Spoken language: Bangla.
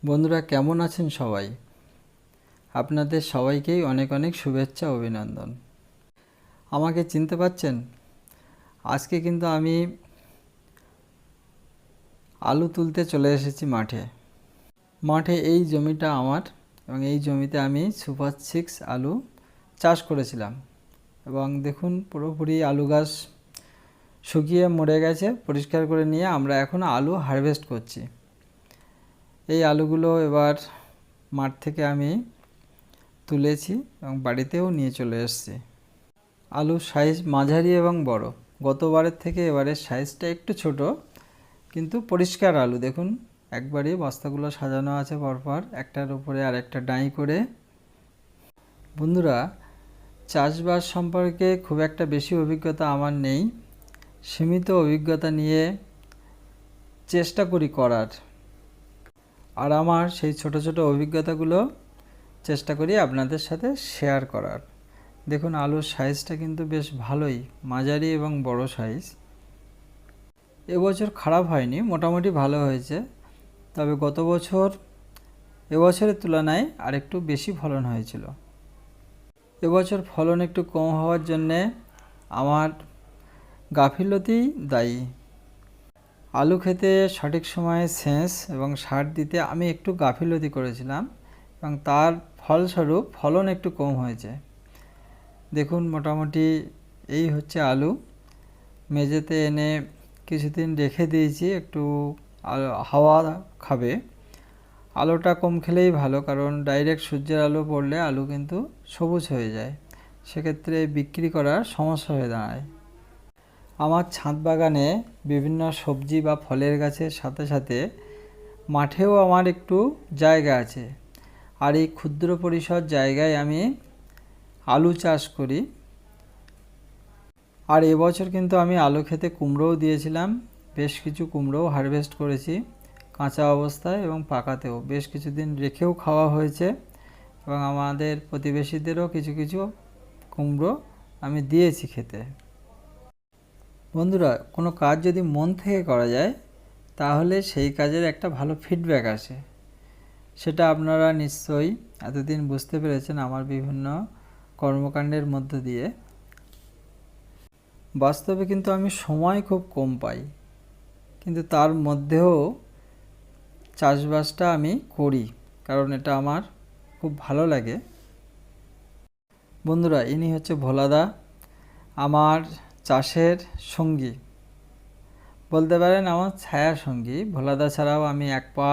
বন্ধুরা কেমন আছেন সবাই? আপনাদের সবাইকেই অনেক অনেক শুভেচ্ছা অভিনন্দন। আমাকে চিনতে পারছেন? আজকে কিন্তু আমি আলু তুলতে চলে এসেছি মাঠে এই জমিটা আমার, এবং এই জমিতে আমি সুপার 6 আলু চাষ করেছিলাম। এবং দেখুন পুরোপুরি আলু গাছ শুকিয়ে মরে গেছে। পরিষ্কার করে নিয়ে আমরা এখন আলু হারভেস্ট করছি। এই আলুগুলো এবার মাঠ থেকে আমি তুলেছি এবং বাড়িতেও নিয়ে চলে এসেছি। আলুর সাইজ মাঝারি এবং বড়। গতবারের থেকে এবারের সাইজটা একটু ছোট, কিন্তু পরিষ্কার আলু। দেখুন একবারই বস্তাগুলো সাজানো আছে পরপর, একটার উপরে আর একটা ডাঁই করে। বন্ধুরা, চাষবাস সম্পর্কে খুব একটা বেশি অভিজ্ঞতা আমার নেই। সীমিত অভিজ্ঞতা নিয়ে চেষ্টা করি করার, আর আমার সেই ছোট ছোট অভিজ্ঞতাগুলো চেষ্টা করি আপনাদের সাথে শেয়ার করার। দেখুন আলুর সাইজটা কিন্তু বেশ ভালোই, মাঝারি এবং বড় সাইজ। এবছর খারাপ হয়নি, মোটামুটি ভালো হয়েছে। তবে গত বছর এবছরের তুলনায় আরেকটু বেশি ফলন হয়েছিল। এবছর ফলন একটু কম হওয়ার জন্যে আমার গাফিলতি দায়ী। আলু খেতে সঠিক সময়ে সেচ এবং সার দিতে আমি একটু গাফিলতি করেছিলাম, এবং তার ফলস্বরূপ ফলন একটু কম হয়েছে। দেখুন মোটামুটি এই হচ্ছে আলু। মেঝেতে এনে কিছুদিন রেখে দিয়েছি, একটু হাওয়া খাবে। আলোটা কম খেলেই ভালো, কারণ ডাইরেক্ট সূর্যের আলো পড়লে আলু কিন্তু সবুজ হয়ে যায়, সেক্ষেত্রে বিক্রি করার সমস্যা হয়ে দাঁড়ায়। আমার ছাদ বাগানে বিভিন্ন সবজি বা ফলের গাছের সাথে সাথে মাঠেও আমার একটু জায়গা আছে, আর এই ক্ষুদ্র পরিসর জায়গায় আমি আলু চাষ করি। আর এবছর কিন্তু আমি আলু খেতে কুমড়োও দিয়েছিলাম, বেশ কিছু কুমড়োও হারভেস্ট করেছি কাঁচা অবস্থায়, এবং পাকাতেও বেশ কিছুদিন রেখেও খাওয়া হয়েছে। এবং আমাদের প্রতিবেশীদেরও কিছু কিছু কুমড়ো আমি দিয়েছি খেতে। বন্ধুরা, কোনো কাজ যদি মন থেকে করা যায় তাহলে সেই কাজের একটা ভালো ফিডব্যাক আসে। সেটা আপনারা নিশ্চয়ই এতদিন বুঝতে পেরেছেন আমার বিভিন্ন কর্মকাণ্ডের মধ্য দিয়ে। বাস্তবে কিন্তু আমি সময় খুব কম পাই, কিন্তু তার মধ্যেও চাষবাসটা আমি করি, কারণ এটা আমার খুব ভালো লাগে। বন্ধুরা, ইনি হচ্ছে ভোলাদা, আমার চাষের সঙ্গী বলতে পারেন, আমার ছায়া সঙ্গী। ভোলাদা ছাড়াও আমি এক পা